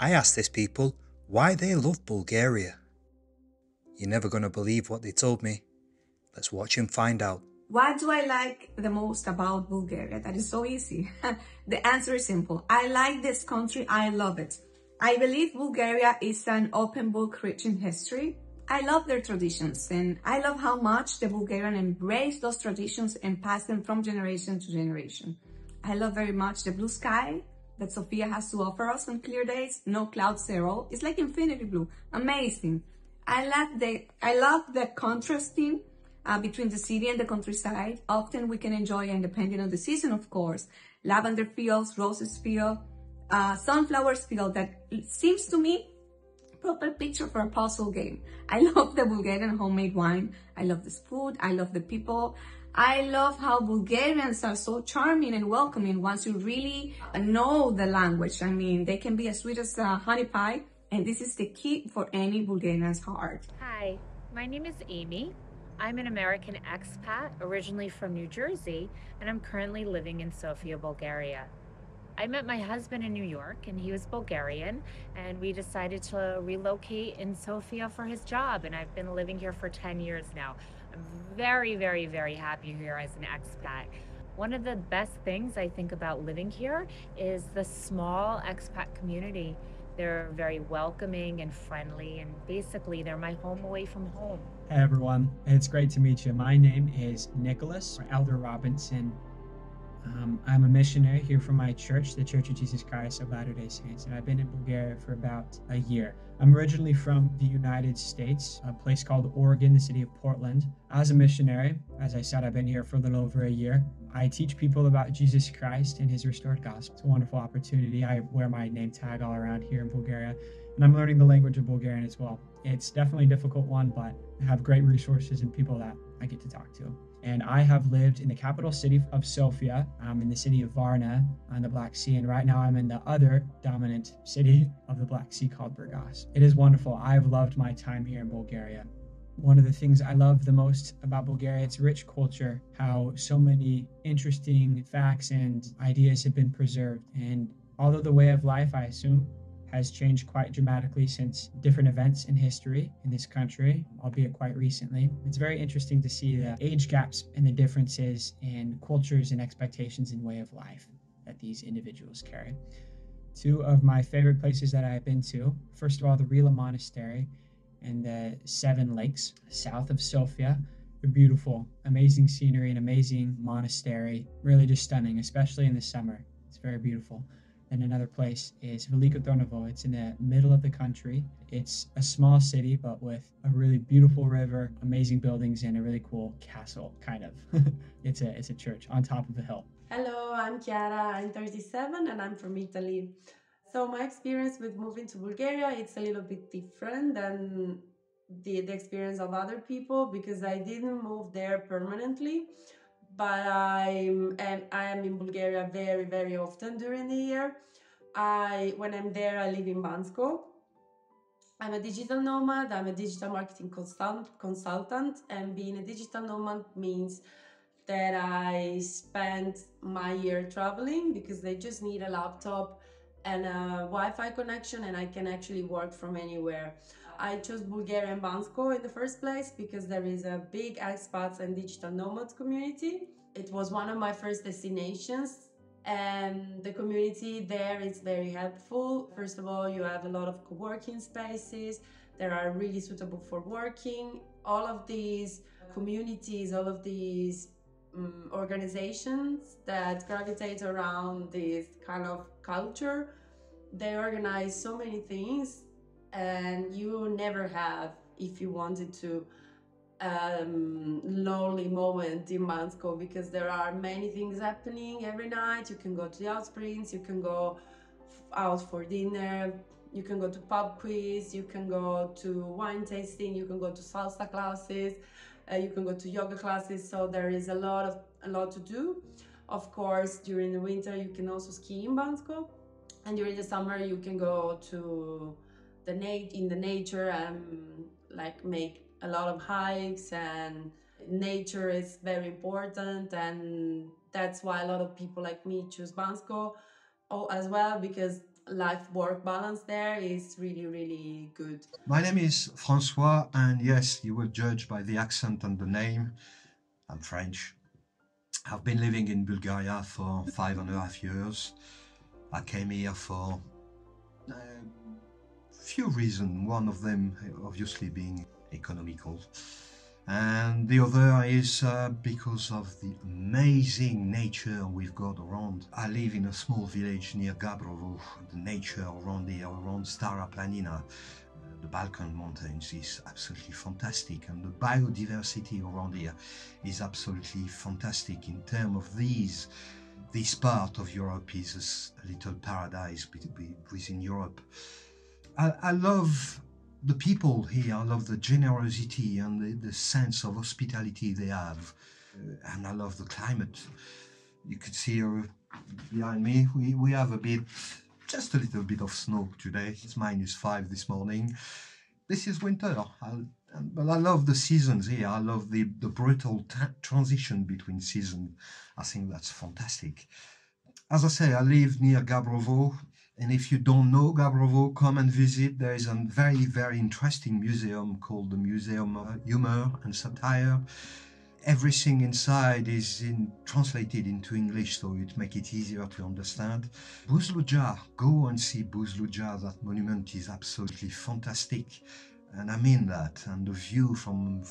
I asked these people why they love Bulgaria. You're never going to believe what they told me. Let's watch and find out. What do I like the most about Bulgaria? That is so easy. The answer is simple. I like this country. I love it. I believe Bulgaria is an open book rich in history. I love their traditions and I love how much the Bulgarian embrace those traditions and pass them from generation to generation. I love very much the blue sky that Sofia has to offer us on clear days. No clouds at all. It's like infinity blue. Amazing. I love the contrasting between the city and the countryside. Often we can enjoy, and depending on the season, of course, lavender fields, roses field, sunflowers field that seems to me proper picture for a puzzle game. I love the Bulgarian homemade wine. I love this food. I love the people. I love how Bulgarians are so charming and welcoming once you really know the language. I mean, they can be as sweet as honey pie, and this is the key for any Bulgarian's heart. Hi, my name is Amy. I'm an American expat, originally from New Jersey, and I'm currently living in Sofia, Bulgaria. I met my husband in New York, and he was Bulgarian, and we decided to relocate in Sofia for his job, and I've been living here for 10 years now. I'm very, very, very happy here as an expat. One of the best things I think about living here is the small expat community. They're very welcoming and friendly, and basically they're my home away from home. Hey everyone, it's great to meet you. My name is Nicholas, or Elder Robinson. I'm a missionary here from my church, the Church of Jesus Christ of Latter-day Saints, and I've been in Bulgaria for about a year. I'm originally from the United States, a place called Oregon, the city of Portland. As a missionary, as I said, I've been here for a little over a year. I teach people about Jesus Christ and his restored gospel. It's a wonderful opportunity. I wear my name tag all around here in Bulgaria, and I'm learning the language of Bulgarian as well. It's definitely a difficult one, but I have great resources and people that I get to talk to. And I have lived in the capital city of Sofia, in the city of Varna on the Black Sea. And right now I'm in the other dominant city of the Black Sea called Burgas. It is wonderful. I've loved my time here in Bulgaria. One of the things I love the most about Bulgaria, its rich culture, how so many interesting facts and ideas have been preserved. And although the way of life, I assume, has changed quite dramatically since different events in history in this country, albeit quite recently. It's very interesting to see the age gaps and the differences in cultures and expectations in way of life that these individuals carry. Two of my favorite places that I've been to, first of all, the Rila Monastery and the Seven Lakes south of Sofia. They're beautiful, amazing scenery, an amazing monastery, really just stunning, especially in the summer. It's very beautiful. And another place is Veliko Trnovo. It's in the middle of the country. It's a small city, but with a really beautiful river, amazing buildings, and a really cool castle, kind of. It's a church on top of a hill. Hello, I'm Kiara. I'm 37 and I'm from Italy. So my experience with moving to Bulgaria, it's a little bit different than the experience of other people because I didn't move there permanently. But I am in Bulgaria very, very often during the year. When I'm there, I live in Bansko. I'm a digital nomad. I'm a digital marketing consultant, and being a digital nomad means that I spend my year traveling because they just need a laptop and a Wi-Fi connection, and I can actually work from anywhere. I chose Bulgaria and Bansko in the first place because there is a big expats and digital nomads community. It was one of my first destinations, and the community there is very helpful. First of all, you have a lot of co-working spaces that are really suitable for working. All of these communities, all of these organizations that gravitate around this kind of culture, they organize so many things, and you never have, if you wanted to, lonely moment in Mansko because there are many things happening every night. You can go to the Outsprings, you can go out for dinner, you can go to pub quiz, you can go to wine tasting, you can go to salsa classes, you can go to yoga classes. So there is a lot to do. Of course, during the winter you can also ski in Bansko, and during the summer you can go to in the nature and like make a lot of hikes, and nature is very important, and that's why a lot of people like me choose Bansko as well, because life-work balance there is really, really good. My name is Francois, and yes, you will judge by the accent and the name. I'm French. I've been living in Bulgaria for 5.5 years. I came here for a few reasons, one of them obviously being economical. And the other is because of the amazing nature we've got around. I live in a small village near Gabrovo. The nature around here, around Stara Planina, the Balkan Mountains, is absolutely fantastic, and the biodiversity around here is absolutely fantastic. In terms of this part of Europe is a little paradise within Europe. I love the people here. I love the generosity and the sense of hospitality they have, and I love the climate. You could see behind me, we have just a little bit of snow today. It's -5 this morning. This is winter, but I love the seasons here. I love the brutal transition between seasons. I think that's fantastic. As I say, I live near Gabrovo, and if you don't know Gabrovo, come and visit. There is a very, very interesting museum called the Museum of Humor and Satire. Everything inside is translated into English, so it makes it easier to understand. Buzluja, go and see Buzluja. That monument is absolutely fantastic, and I mean that. And the view from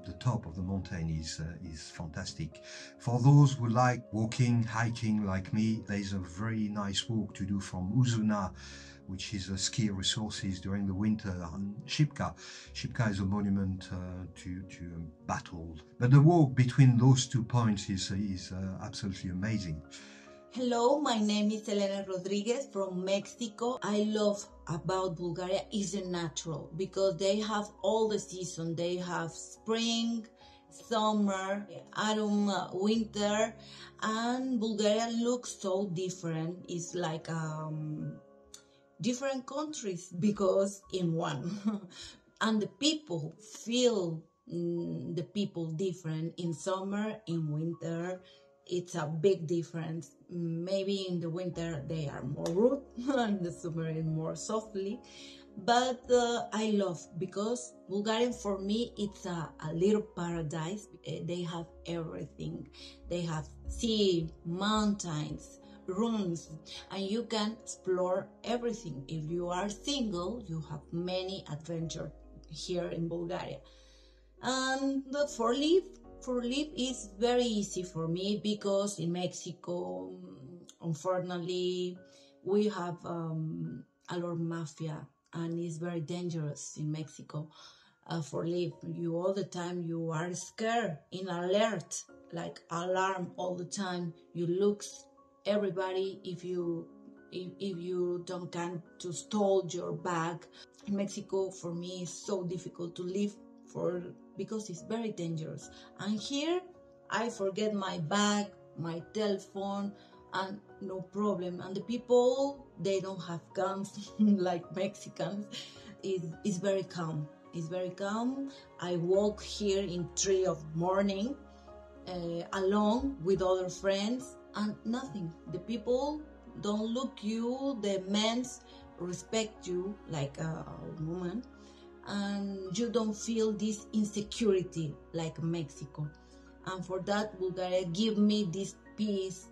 the top of the mountain is fantastic. For those who like walking, hiking like me, there is a very nice walk to do from Uzuna, which is a ski resources during the winter, and Shipka. Shipka is a monument to battle. But the walk between those 2 points is absolutely amazing. Hello, my name is Elena Rodriguez from Mexico. I love about Bulgaria is the natural, because they have all the season. They have spring, summer, autumn, winter, and Bulgaria looks so different. It's like different countries because in one. And the people feel the people different in summer, in winter. It's a big difference. Maybe in the winter they are more rude, in the summer is more softly. But I love, because Bulgaria for me it's a little paradise. They have everything. They have sea, mountains, rooms, and you can explore everything. If you are single, you have many adventures here in Bulgaria. And for live is very easy for me, because in Mexico, unfortunately, we have a lot of mafia, and it's very dangerous in Mexico. For live, you all the time you are scared, in alert, like alarm all the time. You look everybody if you don't can to steal your bag. In Mexico for me is so difficult to live because it's very dangerous. And here I forget my bag, my telephone, and no problem. And the people, they don't have guns like Mexicans. It's very calm. It's very calm. I walk here in 3 of morning alone with other friends, and nothing. The people don't look you, the men respect you like a woman, and you don't feel this insecurity like Mexico. And for that, Bulgaria give me this peace.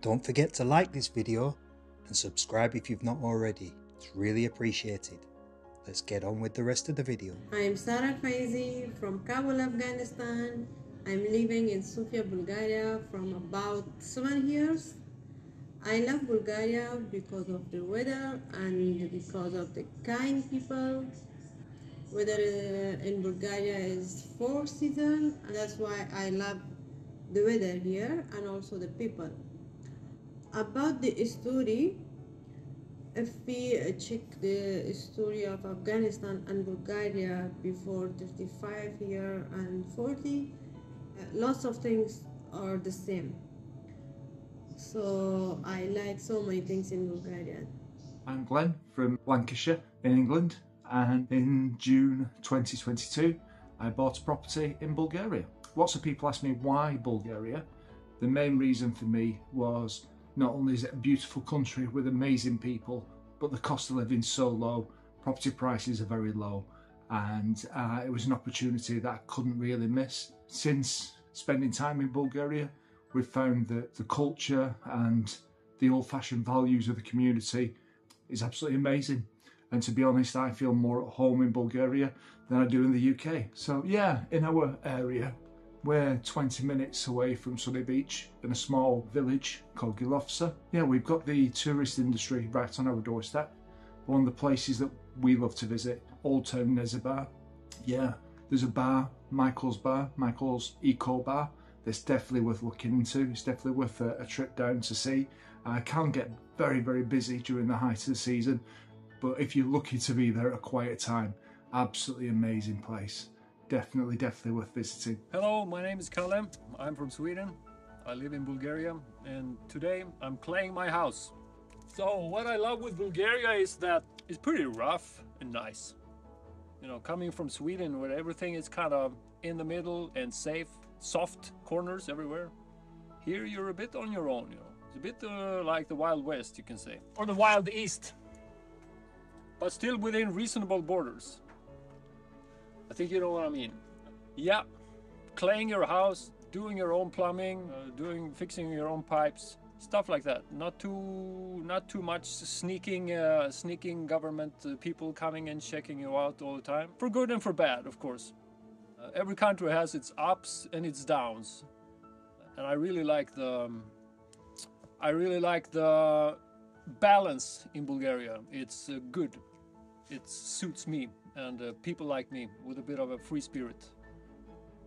Don't forget to like this video and subscribe if you've not already. It's really appreciated. Let's get on with the rest of the video. I'm Sarah Faizi from Kabul, Afghanistan. I'm living in Sofia, Bulgaria from about 7 years. I love Bulgaria because of the weather and because of the kind people. Weather in Bulgaria is 4 seasons, and that's why I love the weather here and also the people. About the story, if we check the story of Afghanistan and Bulgaria before 35 years and 40, lots of things are the same. So I like so many things in Bulgaria. I'm Glenn from Lancashire in England, and in June 2022 I bought a property in Bulgaria. Lots of people ask me why Bulgaria. The main reason for me was Not only is it a beautiful country with amazing people, but the cost of living is so low, property prices are very low, and it was an opportunity that I couldn't really miss. Since spending time in Bulgaria, we've found that the culture and the old-fashioned values of the community is absolutely amazing. And to be honest, I feel more at home in Bulgaria than I do in the UK. So yeah, in our area, we're 20 minutes away from Sunny Beach in a small village called Gilovsa. Yeah, we've got the tourist industry right on our doorstep. One of the places that we love to visit, Old Town Nezabar. Yeah, there's a bar, Michael's Eco Bar. That's definitely worth looking into. It's definitely worth a trip down to see. It can get very, very busy during the height of the season, but if you're lucky to be there at a quiet time, absolutely amazing place. Definitely worth visiting. Hello, my name is Colin. I'm from Sweden. I live in Bulgaria, and today I'm claying my house. So what I love with Bulgaria is that it's pretty rough and nice. You know, coming from Sweden where everything is kind of in the middle and safe, soft corners everywhere. Here you're a bit on your own, you know. It's a bit like the Wild West, you can say. Or the Wild East. But still within reasonable borders. I think you know what I mean. Yeah, claying your house, doing your own plumbing, fixing your own pipes, stuff like that. Not too much sneaking government people coming and checking you out all the time. For good and for bad, of course. Every country has its ups and its downs, and I really like the balance in Bulgaria. It's good. It suits me and people like me with a bit of a free spirit.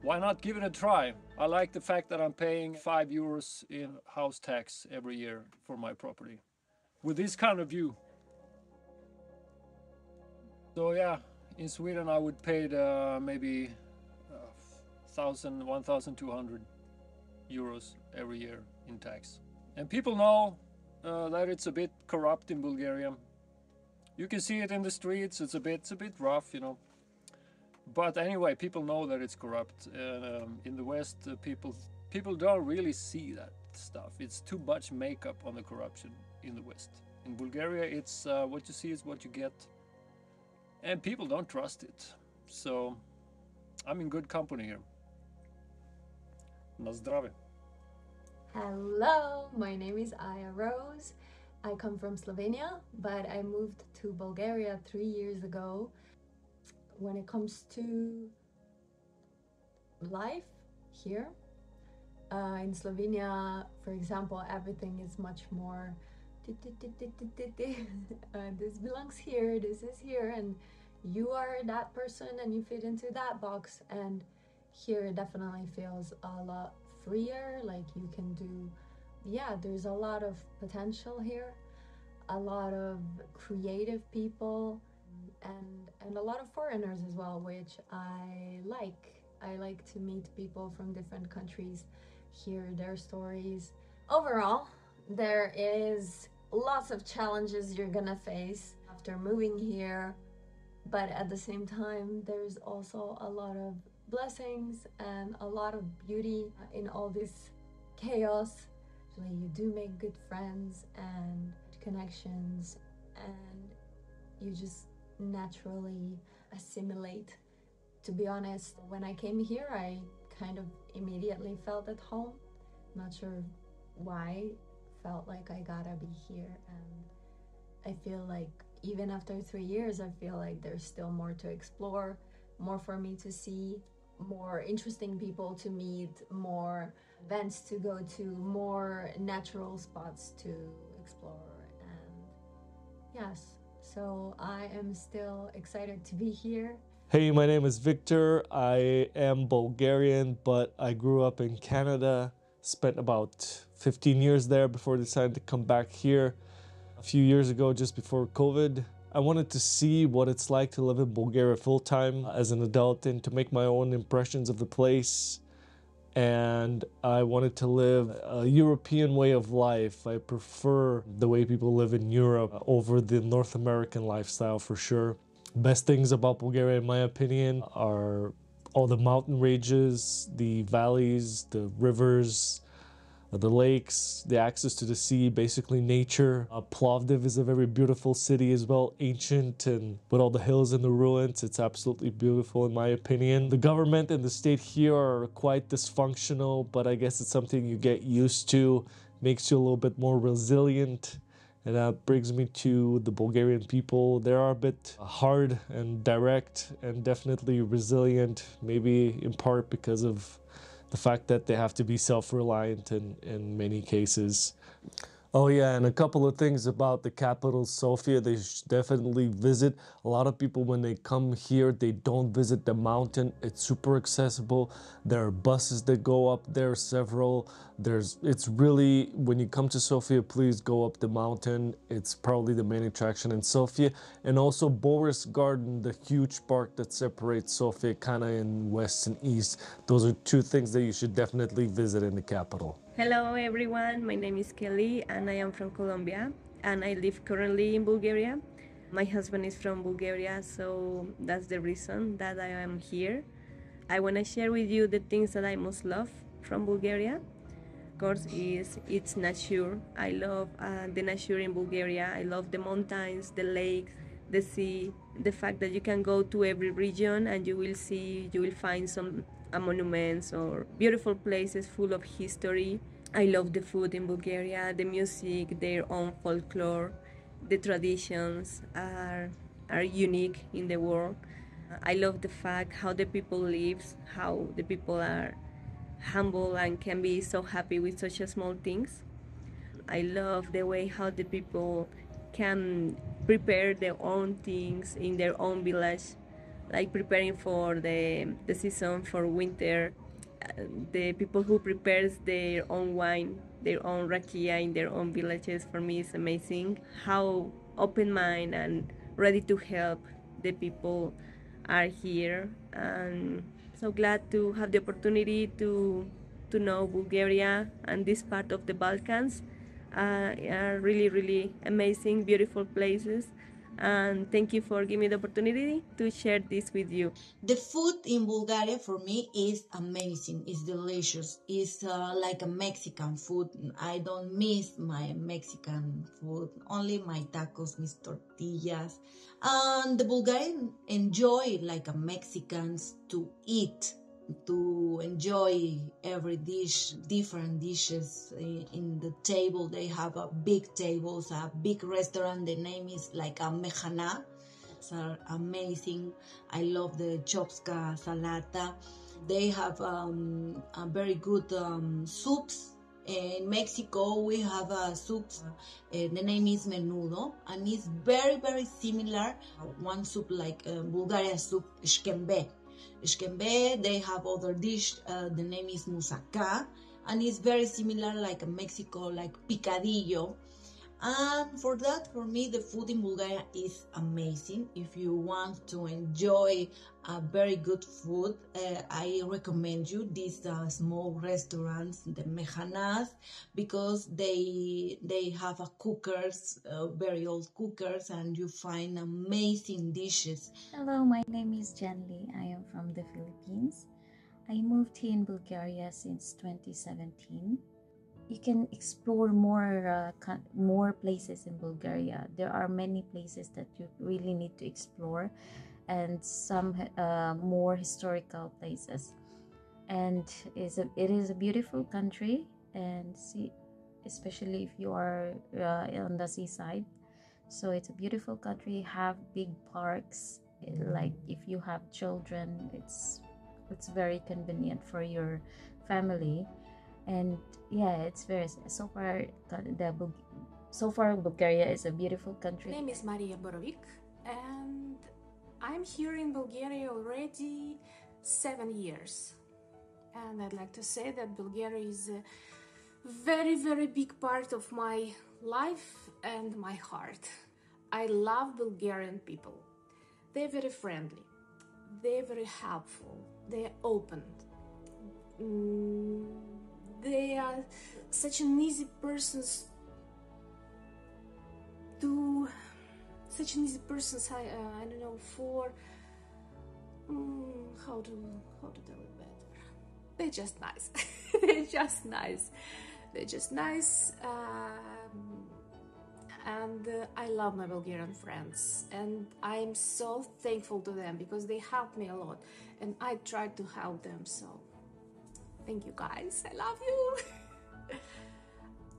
Why not give it a try? I like the fact that I'm paying €5 in house tax every year for my property with this kind of view. So yeah, in Sweden I would pay maybe 1,200 euros every year in tax. And people know that it's a bit corrupt in Bulgaria. You can see it in the streets. It's a bit rough, you know. But anyway, people know that it's corrupt. In the West, people don't really see that stuff. It's too much makeup on the corruption in the West. In Bulgaria, it's what you see is what you get, and people don't trust it. So I'm in good company here. Na zdravie. Hello, my name is Aya Rose. I come from Slovenia, but I moved to Bulgaria 3 years ago. When it comes to life here, in Slovenia, for example, everything is much more this belongs here, this is here, and you are that person and you fit into that box. And here it definitely feels a lot freer, like you can do, yeah, there's a lot of potential here, a lot of creative people, and a lot of foreigners as well, which I like. I like to meet people from different countries, hear their stories. Overall, there is lots of challenges you're gonna face after moving here, but at the same time, there's also a lot of blessings and a lot of beauty in all this chaos. Actually, you do make good friends and connections, and you just naturally assimilate. To be honest, when I came here, I kind of immediately felt at home. Not sure why, felt like I gotta be here, and I feel like even after 3 years, I feel like there's still more to explore, more for me to see, more interesting people to meet, more events to go to, more natural spots to explore, and yes, so I am still excited to be here. Hey, my name is Victor. I am Bulgarian, but I grew up in Canada, spent about 15 years there before I decided to come back here a few years ago, just before COVID. I wanted to see what it's like to live in Bulgaria full-time as an adult and to make my own impressions of the place. And I wanted to live a European way of life. I prefer the way people live in Europe over the North American lifestyle for sure. Best things about Bulgaria, in my opinion, are all the mountain ranges, the valleys, the rivers, the lakes, the access to the sea, basically nature. Plovdiv is a very beautiful city as well, ancient, and with all the hills and the ruins, it's absolutely beautiful in my opinion. The government and the state here are quite dysfunctional, but I guess it's something you get used to, makes you a little bit more resilient. And that brings me to the Bulgarian people. They are a bit hard and direct and definitely resilient, maybe in part because of the fact that they have to be self-reliant in many cases. Oh yeah, and a couple of things about the capital, Sofia, they should definitely visit. A lot of people, when they come here, they don't visit the mountain. It's super accessible. There are buses that go up there, several. It's really, when you come to Sofia, please go up the mountain. It's probably the main attraction in Sofia. And also Boris Garden, the huge park that separates Sofia kind of in west and east. Those are two things that you should definitely visit in the capital. Hello everyone, my name is Kelly and I am from Colombia and I live currently in Bulgaria. My husband is from Bulgaria, so that's the reason that I am here. I want to share with you the things that I most love from Bulgaria. Of course, it's nature. I love the nature in Bulgaria. I love the mountains, the lakes, the sea, the fact that you can go to every region and you will find some monuments or beautiful places full of history. I love the food in Bulgaria, the music, their own folklore, the traditions are unique in the world. I love the fact how the people live, how the people are humble and can be so happy with such small things. I love the way how the people can prepare their own things in their own village, like preparing for the season for winter. The people who prepares their own wine, their own rakia in their own villages, for me is amazing. How open-minded and ready to help the people are here, and so glad to have the opportunity to know Bulgaria and this part of the Balkans. Are really amazing, beautiful places. And thank you for giving me the opportunity to share this with you. The food in Bulgaria for me is amazing. It's delicious. It's like a Mexican food. I don't miss my Mexican food. Only my tacos, mis tortillas. And the Bulgarians enjoy like a Mexicans to eat, to enjoy every dish, different dishes in the table. They have a big tables, a big restaurant. The name is like a mechana. It's amazing. I love the chopska salata. They have a very good soups. In Mexico, we have a soup. The name is menudo, and it's very similar. One soup like Bulgaria soup, shkembe. They have other dish, the name is musaka, and it's very similar like Mexico, like picadillo. And for me, the food in Bulgaria is amazing. If you want to enjoy a very good food, I recommend you these small restaurants, the mechanas, because they have a cookers, very old cookers, and you find amazing dishes. Hello, my name is Jen Lee. I am from the Philippines. I moved here in Bulgaria since 2017. You can explore more places in Bulgaria. There are many places that you really need to explore, and some more historical places. And it is a beautiful country, and especially if you are on the seaside. So it's a beautiful country. Have big parks. Like if you have children, it's very convenient for your family. And yeah, it's very so far Bulgaria is a beautiful country. My name is Borovic, and I'm here in Bulgaria already 7 years. And I'd like to say that Bulgaria is a very big part of my life and my heart. I love Bulgarian people. They're very friendly. They're very helpful. They're open. They are such an easy persons I don't know, for how to tell it better. They're just nice. They're just nice. They're just nice. And I love my Bulgarian friends, and I'm so thankful to them because they helped me a lot, and I tried to help them. So thank you guys, I love you.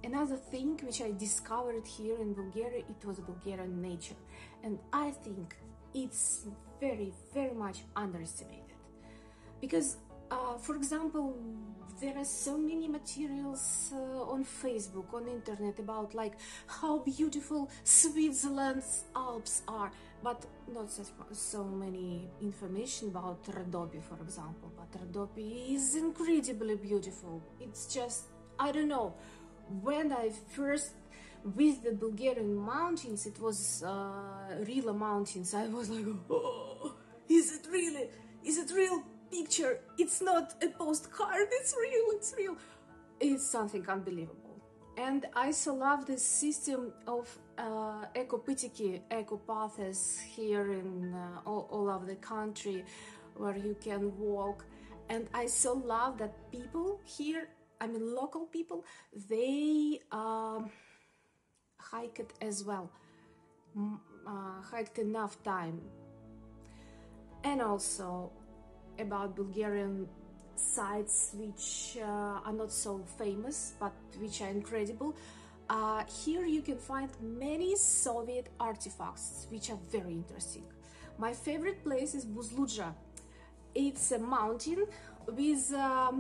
Another thing which I discovered here in Bulgaria, it was Bulgarian nature, and I think it's very, very much underestimated because for example, there are so many materials on Facebook, on internet about like how beautiful Switzerland's Alps are, but not so many information about Rhodope, for example. But Rhodope is incredibly beautiful. It's just, I don't know, when I first visited Bulgarian mountains, it was real mountains. I was like, oh, is it really? Is it real? Picture, it's not a postcard, it's real, it's something unbelievable. And I so love this system of eco paths here in all over the country where you can walk. And I so love that people here, I mean local people, they hike it as well, hiked enough time. And also about Bulgarian sites which are not so famous but which are incredible. Here you can find many Soviet artifacts which are very interesting. My favorite place is Buzluja. It's a mountain with a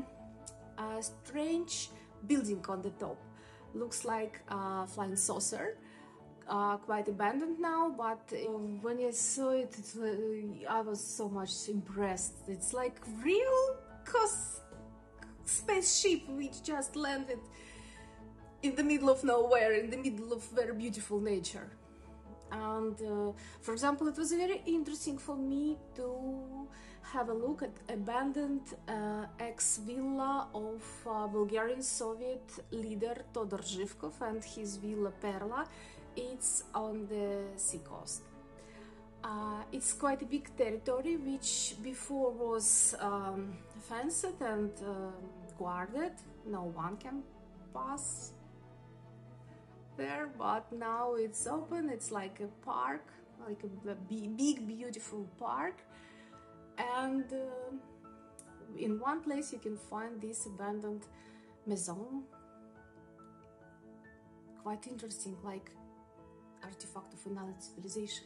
strange building on the top. Looks like a flying saucer. Quite abandoned now, but when I saw it, I was so much impressed. It's like real spaceship which just landed in the middle of nowhere, in the middle of very beautiful nature. And for example, it was very interesting for me to have a look at abandoned ex-villa of Bulgarian Soviet leader Todor Zhivkov and his villa Perla. It's on the sea coast. It's quite a big territory which before was fenced and guarded. No one can pass there, but now it's open. It's like a park, like a big beautiful park, and in one place you can find this abandoned maison. Quite interesting, like artifact of another civilization.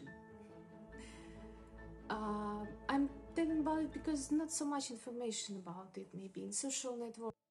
I'm telling about it because not so much information about it, maybe in social networks.